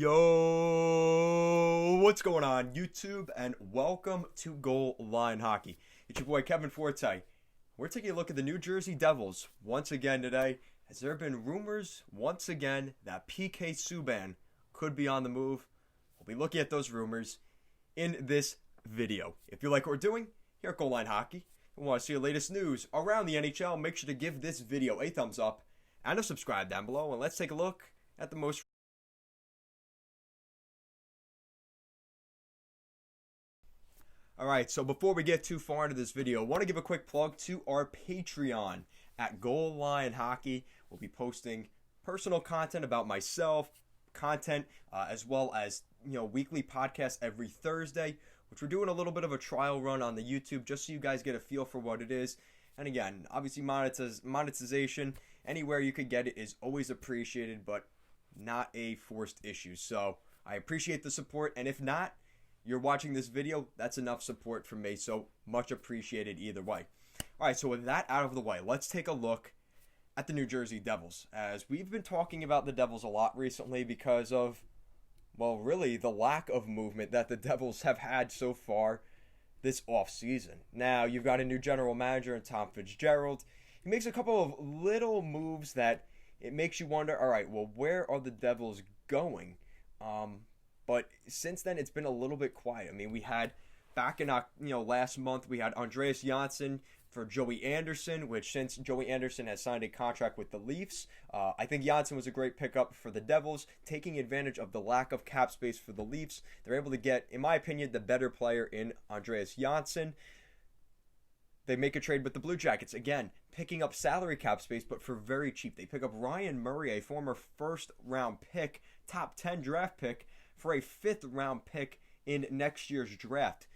Yo, what's going on YouTube, and welcome to Goal Line Hockey. It's your boy Kevin Forte. We're taking a look at the New Jersey Devils once again today, as there have been rumors once again that PK Subban could be on the move. We'll be looking at those rumors in this video. If you like what we're doing here at Goal Line Hockey and want to see the latest news around the NHL, make sure to give this video a thumbs up and a subscribe down below, and let's take a look at the most. Alright, so before we get too far into this video, I want to give a quick plug to our Patreon at Goal Line Hockey. We'll be posting personal content about myself, as well as weekly podcasts every Thursday, which we're doing a little bit of a trial run on the YouTube just so you guys get a feel for what it is. And again, obviously monetization, anywhere you could get it is always appreciated, but not a forced issue. So I appreciate the support, and if not, you're watching this video, that's enough support from me, so much appreciated either way. Alright, so with that out of the way, let's take a look at the New Jersey Devils, as we've been talking about the Devils a lot recently because of, well, really the lack of movement that the Devils have had so far this offseason. Now, you've got a new general manager in Tom Fitzgerald. He makes a couple of little moves that it makes you wonder, alright, well, where are the Devils going? But since then, it's been a little bit quiet. I mean, we had back in last month, we had Andreas Johnsson for Joey Anderson, which since Joey Anderson has signed a contract with the Leafs, I think Johnsson was a great pickup for the Devils, taking advantage of the lack of cap space for the Leafs. They're able to get, in my opinion, the better player in Andreas Johnsson. They make a trade with the Blue Jackets, again, picking up salary cap space, but for very cheap. They pick up Ryan Murray, a former first-round pick, top 10 draft pick, for a 5th round pick in next year's draft.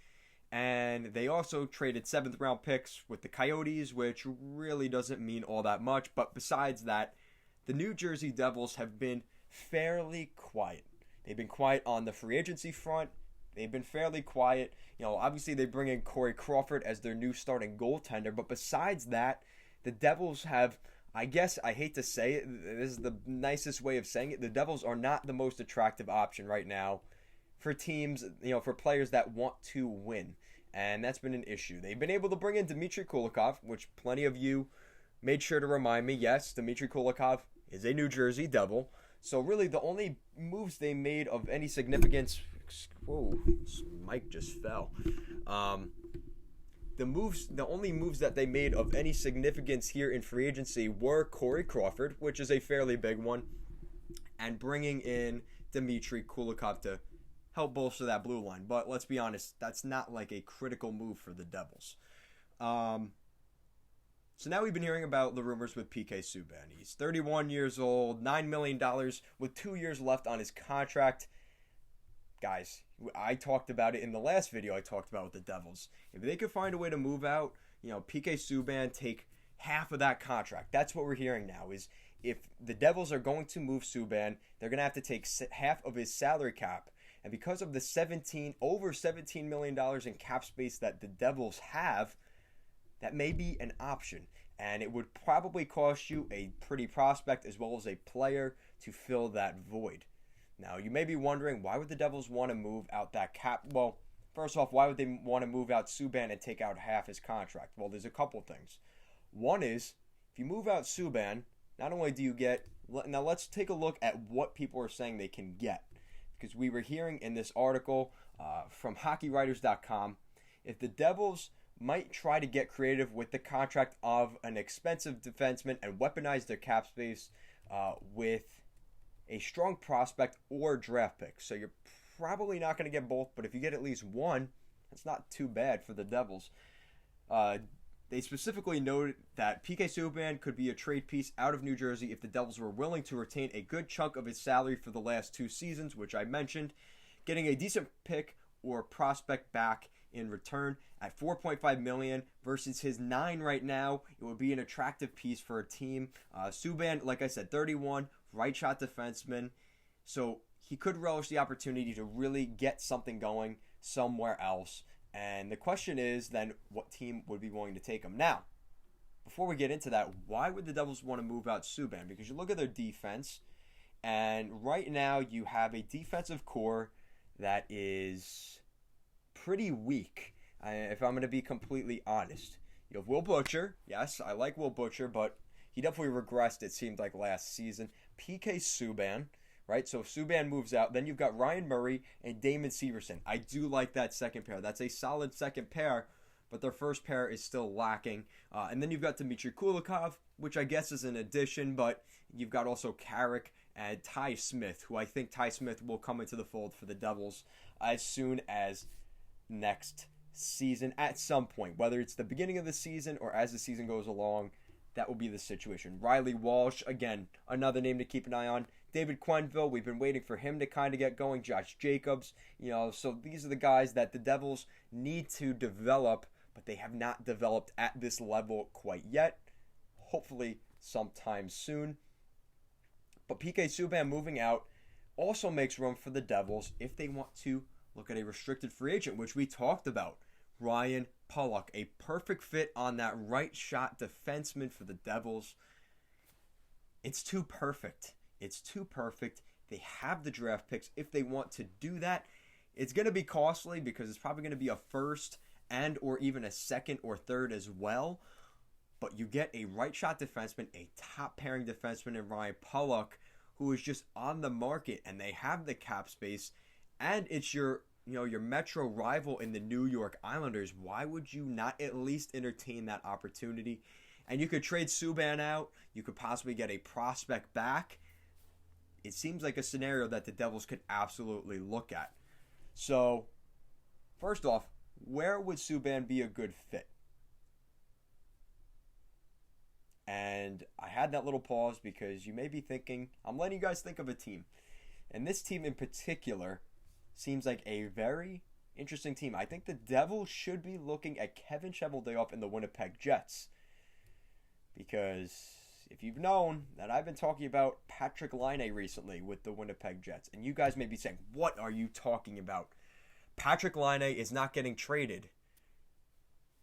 And they also traded 7th round picks with the Coyotes, which really doesn't mean all that much. But besides that, the New Jersey Devils have been fairly quiet. They've been quiet on the free agency front. They've been fairly quiet. Obviously they bring in Corey Crawford as their new starting goaltender. But besides that, the Devils have, I guess, I hate to say it, this is the nicest way of saying it, the Devils are not the most attractive option right now for teams, for players that want to win. And that's been an issue. They've been able to bring in Dmitry Kulikov, which plenty of you made sure to remind me. Yes, Dmitry Kulikov is a New Jersey Devil. So really the only moves they made of any significance, whoa, this mic just fell. The only moves that they made of any significance here in free agency were Corey Crawford, which is a fairly big one, and bringing in Dmitry Kulikov to help bolster that blue line. But let's be honest, that's not like a critical move for the Devils. So now we've been hearing about the rumors with PK Subban. He's 31 years old, $9 million with 2 years left on his contract. Guys, I talked about it in the last video I talked about with the Devils. If they could find a way to move out, PK Subban, take half of that contract. That's what we're hearing now, is if the Devils are going to move Subban, they're going to have to take half of his salary cap. And because of the over $17 million in cap space that the Devils have, that may be an option. And it would probably cost you a pretty prospect as well as a player to fill that void. Now, you may be wondering, why would the Devils want to move out that cap? Well, first off, why would they want to move out Subban and take out half his contract? Well, there's a couple things. One is, if you move out Subban, not only do you get... Now, let's take a look at what people are saying they can get. Because we were hearing in this article from HockeyWriters.com, if the Devils might try to get creative with the contract of an expensive defenseman and weaponize their cap space with a strong prospect or draft pick. So you're probably not going to get both, but if you get at least one, that's not too bad for the Devils. They specifically noted that PK Subban could be a trade piece out of New Jersey if the Devils were willing to retain a good chunk of his salary for the last 2 seasons, which I mentioned, getting a decent pick or prospect back in return at $4.5 million versus his $9 million right now. It would be an attractive piece for a team. Subban, like I said, 31, right shot defenseman, so he could relish the opportunity to really get something going somewhere else. And the question is then, what team would be willing to take him? Now, before we get into that, why would the Devils want to move out Subban? Because you look at their defense, And right now you have a defensive core that is pretty weak, if I'm going to be completely honest. You have Will Butcher. Yes, I like Will Butcher, but he definitely regressed, it seemed like, last season. PK Subban, right? So if Subban moves out, then you've got Ryan Murray and Damon Severson. I do like that second pair. That's a solid second pair, but their first pair is still lacking. And then you've got Dmitry Kulikov, which I guess is an addition, but you've got also Carrick and Ty Smith, who I think Ty Smith will come into the fold for the Devils as soon as next season at some point. Whether it's the beginning of the season or as the season goes along, that will be the situation. Riley Walsh, again, another name to keep an eye on. David Quenneville, we've been waiting for him to kind of get going. Josh Jacobs, so these are the guys that the Devils need to develop, but they have not developed at this level quite yet. Hopefully sometime soon. But PK Subban moving out also makes room for the Devils if they want to look at a restricted free agent, which we talked about. Ryan Pulock, a perfect fit on that right shot defenseman for the Devils. It's too perfect. It's too perfect. They have the draft picks if they want to do that. It's going to be costly because it's probably going to be a first and or even a second or third as well. But you get a right shot defenseman, a top pairing defenseman in Ryan Pulock, who is just on the market, and they have the cap space, and it's your metro rival in the New York Islanders. Why would you not at least entertain that opportunity? And you could trade Subban out. You could possibly get a prospect back. It seems like a scenario that the Devils could absolutely look at. So, first off, where would Subban be a good fit? And I had that little pause because you may be thinking, I'm letting you guys think of a team. And this team in particular seems like a very interesting team. I think the Devils should be looking at Kevin Cheveldayoff and the Winnipeg Jets. Because if you've known that I've been talking about Patrik Laine recently with the Winnipeg Jets, and you guys may be saying, what are you talking about? Patrik Laine is not getting traded.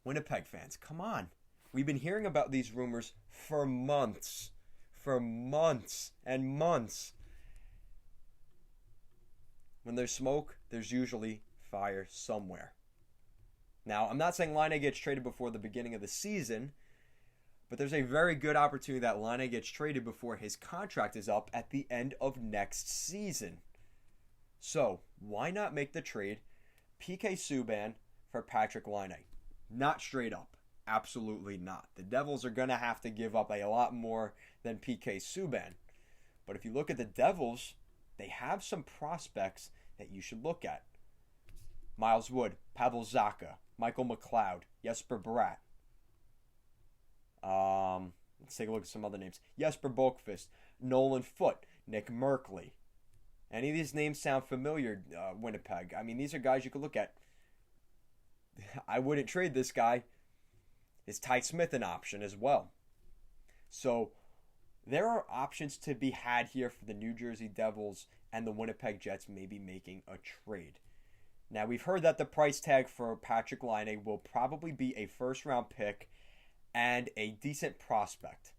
Winnipeg fans, come on. We've been hearing about these rumors for months. For months and months. When there's smoke, there's usually fire somewhere. Now, I'm not saying Linai gets traded before the beginning of the season, but there's a very good opportunity that Linai gets traded before his contract is up at the end of next season. So, why not make the trade PK Subban for Patrik Laine? Not straight up. Absolutely not. The Devils are going to have to give up a lot more than PK Subban. But if you look at the Devils, they have some prospects that you should look at. Miles Wood, Pavel Zacha, Michael McLeod, Jesper Bratt. Let's take a look at some other names. Jesper Boqvist, Nolan Foote, Nick Merkley. Any of these names sound familiar, Winnipeg? I mean, these are guys you could look at. I wouldn't trade this guy. Is Ty Smith an option as well? So there are options to be had here for the New Jersey Devils and the Winnipeg Jets maybe making a trade. Now, we've heard that the price tag for Patrik Laine will probably be a first-round pick and a decent prospect.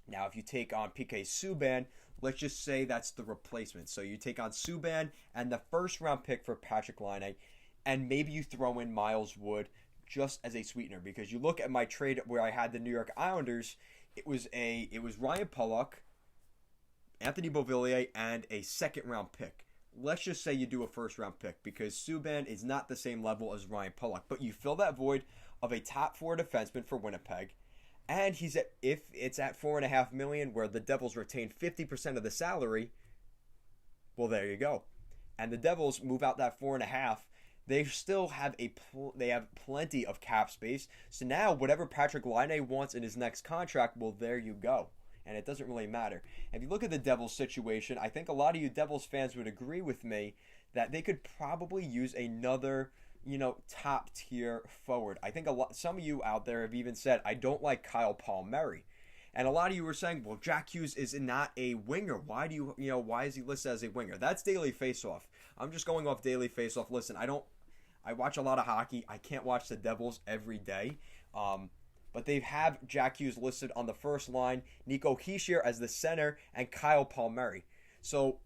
Now, if you take on PK Subban, let's just say that's the replacement. So you take on Subban and the first-round pick for Patrik Laine, and maybe you throw in Miles Wood just as a sweetener, because you look at my trade where I had the New York Islanders, it was Ryan Pulock, Anthony Beauvillier, and a second-round pick. Let's just say you do a first-round pick, because Subban is not the same level as Ryan Pulock, but you fill that void of a top four defenseman for Winnipeg, and if it's at $4.5 million, where the Devils retain 50% of the salary, well, there you go. And the Devils move out that 4.5. They still have plenty of cap space. So now whatever Patrik Laine wants in his next contract, well, there you go. And it doesn't really matter. If you look at the Devils situation, I think a lot of you Devils fans would agree with me that they could probably use another, top tier forward. I think some of you out there have even said, I don't like Kyle Palmieri. And a lot of you were saying, well, Jack Hughes is not a winger. Why is he listed as a winger? That's Daily Faceoff. I'm just going off Daily Faceoff. Listen, I watch a lot of hockey. I can't watch the Devils every day. But they have Jack Hughes listed on the first line, Nico Hischier as the center, and Kyle Palmieri. So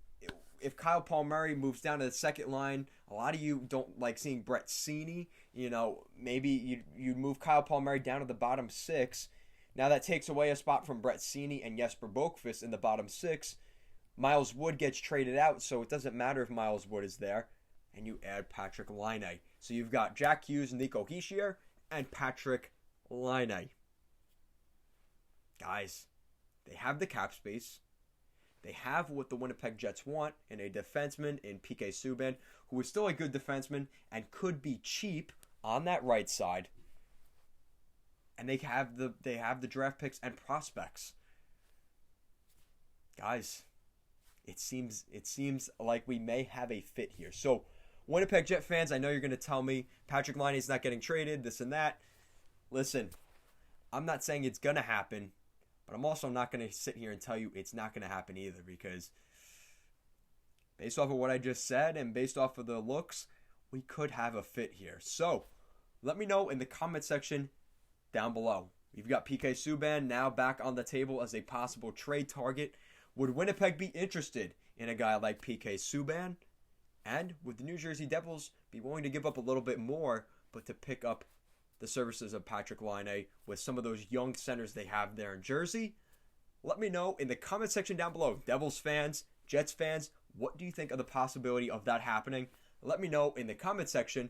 if Kyle Palmieri moves down to the second line, a lot of you don't like seeing Brett Seney. Maybe you move Kyle Palmieri down to the bottom six. Now that takes away a spot from Brett Seney and Jesper Boqvist in the bottom six. Miles Wood gets traded out, so it doesn't matter if Miles Wood is there. And you add Patrick Linai. So you've got Jack Hughes, Nico Hischier, and Patrick Linai. Guys, they have the cap space. They have what the Winnipeg Jets want in a defenseman in PK Subban, who is still a good defenseman and could be cheap on that right side. And they have the draft picks and prospects. Guys, it seems like we may have a fit here. So, Winnipeg Jet fans, I know you're going to tell me Patrick Laine is not getting traded, this and that. Listen, I'm not saying it's going to happen, but I'm also not going to sit here and tell you it's not going to happen either, because based off of what I just said and based off of the looks, we could have a fit here. So, let me know in the comment section down below. We've got PK Subban now back on the table as a possible trade target. Would Winnipeg be interested in a guy like PK Subban? And would the New Jersey Devils be willing to give up a little bit more, but to pick up the services of Patrick Laine with some of those young centers they have there in Jersey? Let me know in the comment section down below. Devils fans, Jets fans, what do you think of the possibility of that happening? Let me know in the comment section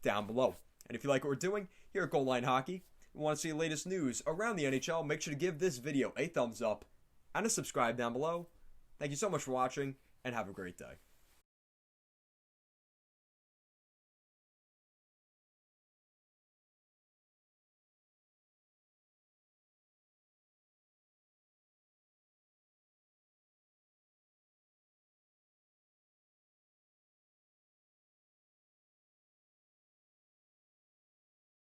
down below. And if you like what we're doing here at Goal Line Hockey, and want to see the latest news around the NHL, make sure to give this video a thumbs up and a subscribe down below. Thank you so much for watching, and have a great day.